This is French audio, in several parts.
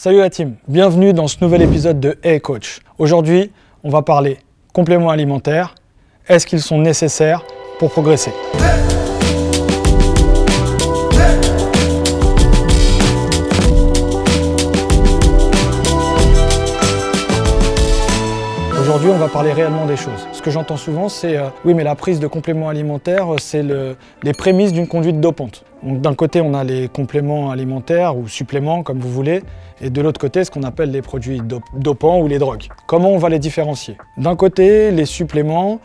Salut la team, bienvenue dans ce nouvel épisode de Hey Coach. Aujourd'hui, on va parler compléments alimentaires. Est-ce qu'ils sont nécessaires pour progresser ? Aujourd'hui, on va parler réellement des choses. Ce que j'entends souvent, c'est oui, mais la prise de compléments alimentaires, c'est les prémices d'une conduite dopante. Donc d'un côté, on a les compléments alimentaires ou suppléments, comme vous voulez, et de l'autre côté, ce qu'on appelle les produits dopants ou les drogues. Comment on va les différencier? D'un côté, les suppléments,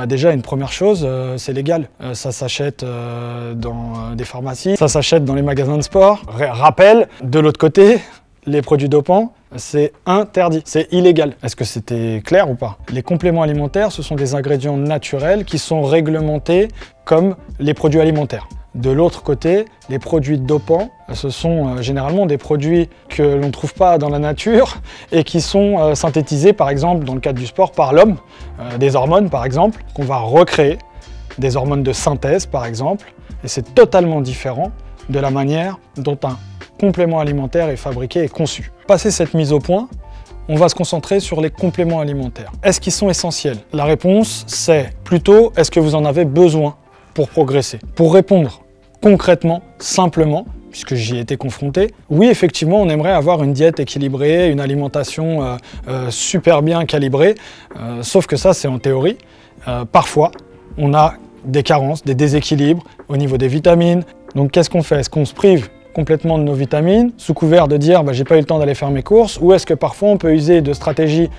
déjà une première chose, c'est légal. Ça s'achète dans des pharmacies, ça s'achète dans les magasins de sport. Rappel, de l'autre côté, les produits dopants, c'est interdit, c'est illégal. Est-ce que c'était clair ou pas? Les compléments alimentaires, ce sont des ingrédients naturels qui sont réglementés comme les produits alimentaires. De l'autre côté, les produits dopants, ce sont généralement des produits que l'on ne trouve pas dans la nature et qui sont synthétisés, par exemple, dans le cadre du sport, par l'homme, des hormones, par exemple, qu'on va recréer, des hormones de synthèse, par exemple, et c'est totalement différent de la manière dont un complément alimentaire est fabriqué et conçu. Passé cette mise au point, on va se concentrer sur les compléments alimentaires. Est-ce qu'ils sont essentiels? La réponse, c'est plutôt, est-ce que vous en avez besoin pour progresser? Pour répondre concrètement, simplement, puisque j'y ai été confronté, oui, effectivement, on aimerait avoir une diète équilibrée, une alimentation super bien calibrée, sauf que ça, c'est en théorie. Parfois, on a des carences, des déséquilibres au niveau des vitamines. Donc, qu'est-ce qu'on fait? Est-ce qu'on se prive complètement de nos vitamines, sous couvert de dire j'ai pas eu le temps d'aller faire mes courses, ou est-ce que parfois on peut user de stratégies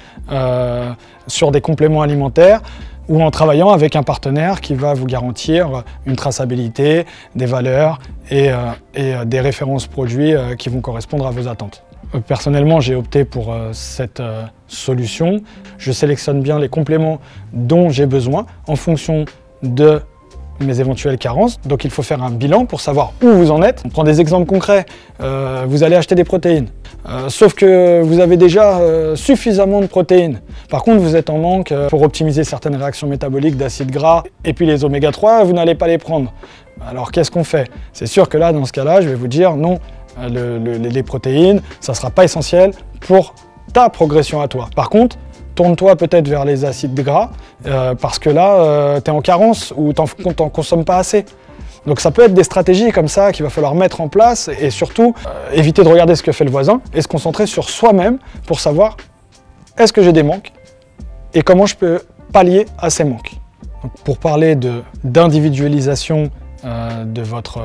sur des compléments alimentaires ou en travaillant avec un partenaire qui va vous garantir une traçabilité, des valeurs et des références produits qui vont correspondre à vos attentes. Personnellement, j'ai opté pour cette solution. Je sélectionne bien les compléments dont j'ai besoin en fonction de mes éventuelles carences. Donc il faut faire un bilan pour savoir où vous en êtes. On prend des exemples concrets. Vous allez acheter des protéines. Sauf que vous avez déjà suffisamment de protéines. Par contre, vous êtes en manque pour optimiser certaines réactions métaboliques d'acides gras. Et puis les oméga 3, vous n'allez pas les prendre. Alors qu'est-ce qu'on fait? C'est sûr que là, dans ce cas-là, je vais vous dire non, les protéines, ça ne sera pas essentiel pour ta progression à toi. Par contre, tourne-toi peut-être vers les acides gras parce que là, tu es en carence ou tu n'en consommes pas assez. Donc ça peut être des stratégies comme ça qu'il va falloir mettre en place et surtout éviter de regarder ce que fait le voisin et se concentrer sur soi-même pour savoir est-ce que j'ai des manques et comment je peux pallier à ces manques. Donc, pour parler d'individualisation de votre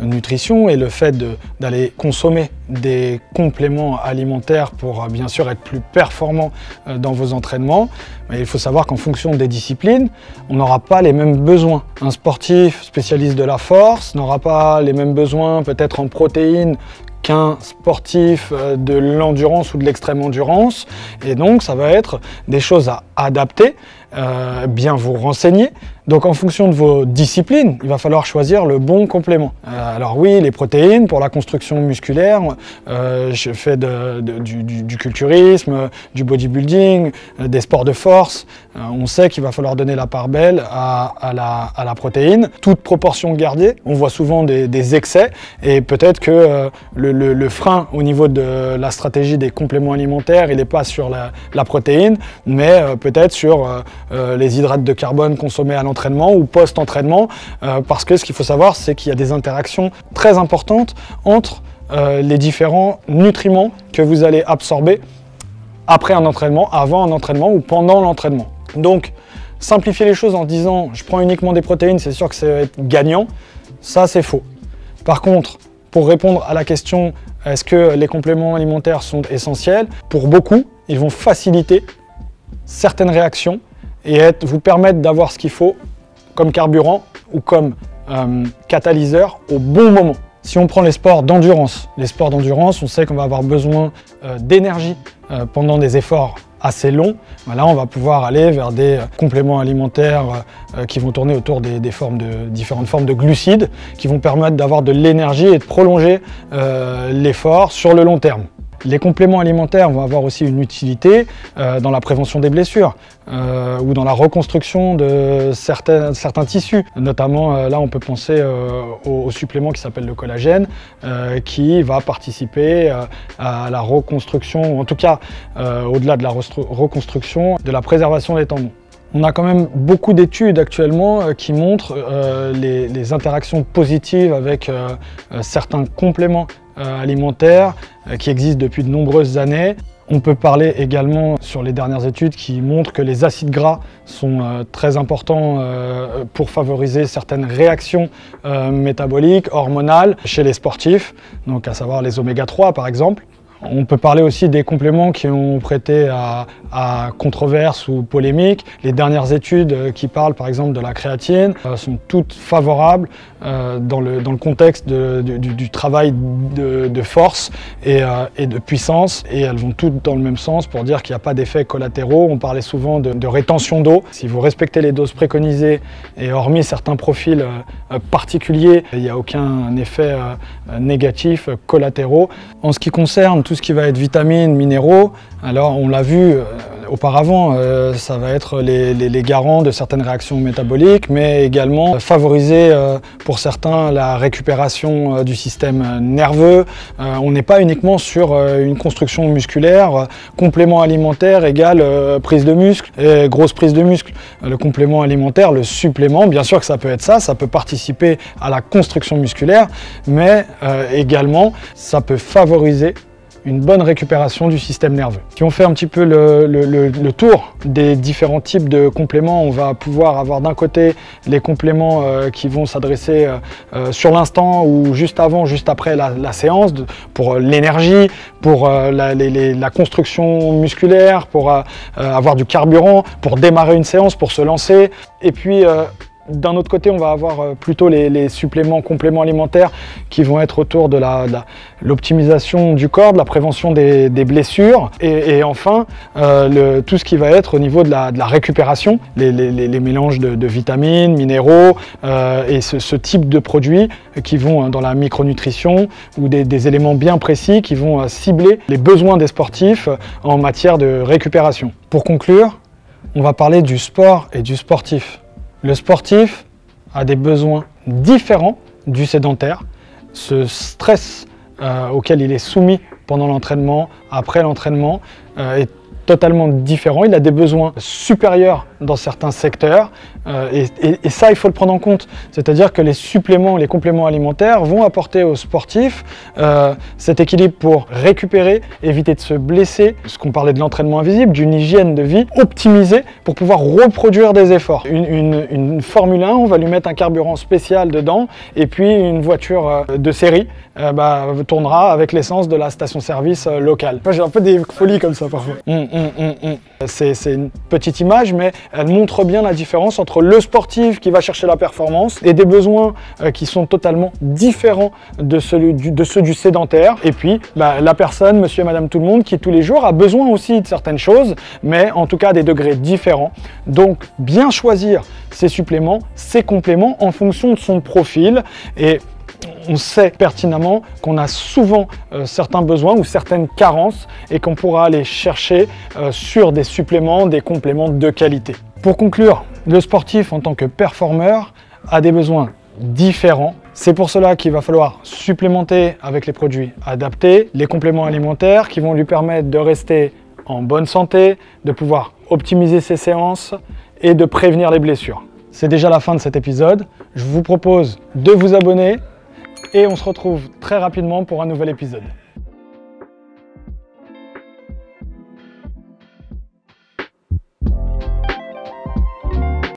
nutrition et le fait d'aller consommer des compléments alimentaires pour bien sûr être plus performant dans vos entraînements, il faut savoir qu'en fonction des disciplines, on n'aura pas les mêmes besoins. Un sportif spécialiste de la force n'aura pas les mêmes besoins peut-être en protéines qu'un sportif de l'endurance ou de l'extrême endurance, et donc ça va être des choses à adapter, bien vous renseigner. Donc en fonction de vos disciplines, il va falloir choisir le bon complément. Alors oui, les protéines pour la construction musculaire, je fais du culturisme, du bodybuilding, des sports de force. On sait qu'il va falloir donner la part belle à la protéine, toute proportion gardée. On voit souvent des excès et peut-être que le frein au niveau de la stratégie des compléments alimentaires, il n'est pas sur la protéine, mais peut-être sur les hydrates de carbone consommés à l'entraînement ou post-entraînement, parce que ce qu'il faut savoir, c'est qu'il y a des interactions très importantes entre les différents nutriments que vous allez absorber après un entraînement, avant un entraînement ou pendant l'entraînement. Donc, simplifier les choses en disant je prends uniquement des protéines, c'est sûr que ça va être gagnant, ça c'est faux. Par contre, pour répondre à la question est-ce que les compléments alimentaires sont essentiels, pour beaucoup, ils vont faciliter certaines réactions et vous permettre d'avoir ce qu'il faut comme carburant ou comme catalyseur au bon moment. Si on prend les sports d'endurance, on sait qu'on va avoir besoin d'énergie pendant des efforts assez longs. Là, on va pouvoir aller vers des compléments alimentaires qui vont tourner autour des différentes formes de glucides qui vont permettre d'avoir de l'énergie et de prolonger l'effort sur le long terme. Les compléments alimentaires vont avoir aussi une utilité dans la prévention des blessures ou dans la reconstruction de certains tissus. Notamment, là, on peut penser au supplément qui s'appelle le collagène, qui va participer à la reconstruction, ou en tout cas, au-delà de la reconstruction, de la préservation des tendons. On a quand même beaucoup d'études actuellement qui montrent les interactions positives avec certains compléments alimentaires qui existent depuis de nombreuses années. On peut parler également sur les dernières études qui montrent que les acides gras sont très importants pour favoriser certaines réactions métaboliques, hormonales chez les sportifs, donc à savoir les oméga 3 par exemple. On peut parler aussi des compléments qui ont prêté à controverse ou polémique. Les dernières études qui parlent par exemple de la créatine sont toutes favorables dans le contexte du travail de force et de puissance, et elles vont toutes dans le même sens pour dire qu'il n'y a pas d'effets collatéraux. On parlait souvent de rétention d'eau. Si vous respectez les doses préconisées et hormis certains profils particuliers, il n'y a aucun effet négatif collatéraux. En ce qui concerne tout ce qui va être vitamines, minéraux, alors on l'a vu auparavant, ça va être les garants de certaines réactions métaboliques, mais également favoriser pour certains la récupération du système nerveux. On n'est pas uniquement sur une construction musculaire, complément alimentaire égale prise de muscle, et grosse prise de muscle. Le complément alimentaire, le supplément, bien sûr que ça peut être ça peut participer à la construction musculaire, mais également ça peut favoriser une bonne récupération du système nerveux. Si on fait un petit peu le tour des différents types de compléments, on va pouvoir avoir d'un côté les compléments qui vont s'adresser sur l'instant ou juste avant, juste après la séance, pour l'énergie, pour la construction musculaire, pour avoir du carburant, pour démarrer une séance, pour se lancer. Et puis d'un autre côté, on va avoir plutôt les suppléments, compléments alimentaires qui vont être autour de l'optimisation du corps, de la prévention des blessures et enfin tout ce qui va être au niveau de la récupération, les mélanges de vitamines, minéraux et ce type de produits qui vont dans la micronutrition ou des éléments bien précis qui vont cibler les besoins des sportifs en matière de récupération. Pour conclure, on va parler du sport et du sportif. Le sportif a des besoins différents du sédentaire. Ce stress auquel il est soumis pendant l'entraînement, après l'entraînement, est totalement différent. Il a des besoins supérieurs dans certains secteurs et ça, il faut le prendre en compte. C'est-à-dire que les suppléments, les compléments alimentaires vont apporter aux sportifs cet équilibre pour récupérer, éviter de se blesser, ce qu'on parlait de l'entraînement invisible, d'une hygiène de vie optimisée pour pouvoir reproduire des efforts. Une Formule 1, on va lui mettre un carburant spécial dedans et puis une voiture de série tournera avec l'essence de la station-service locale. J'ai un peu des folies comme ça parfois. C'est une petite image, mais elle montre bien la différence entre le sportif qui va chercher la performance et des besoins qui sont totalement différents de ceux du sédentaire. Et puis la personne, monsieur et madame tout le monde, qui tous les jours a besoin aussi de certaines choses, mais en tout cas à des degrés différents. Donc bien choisir ses suppléments, ses compléments en fonction de son profil. Et on sait pertinemment qu'on a souvent certains besoins ou certaines carences et qu'on pourra aller chercher sur des suppléments, des compléments de qualité. Pour conclure, le sportif en tant que performeur a des besoins différents. C'est pour cela qu'il va falloir supplémenter avec les produits adaptés, les compléments alimentaires qui vont lui permettre de rester en bonne santé, de pouvoir optimiser ses séances et de prévenir les blessures. C'est déjà la fin de cet épisode. Je vous propose de vous abonner et on se retrouve très rapidement pour un nouvel épisode.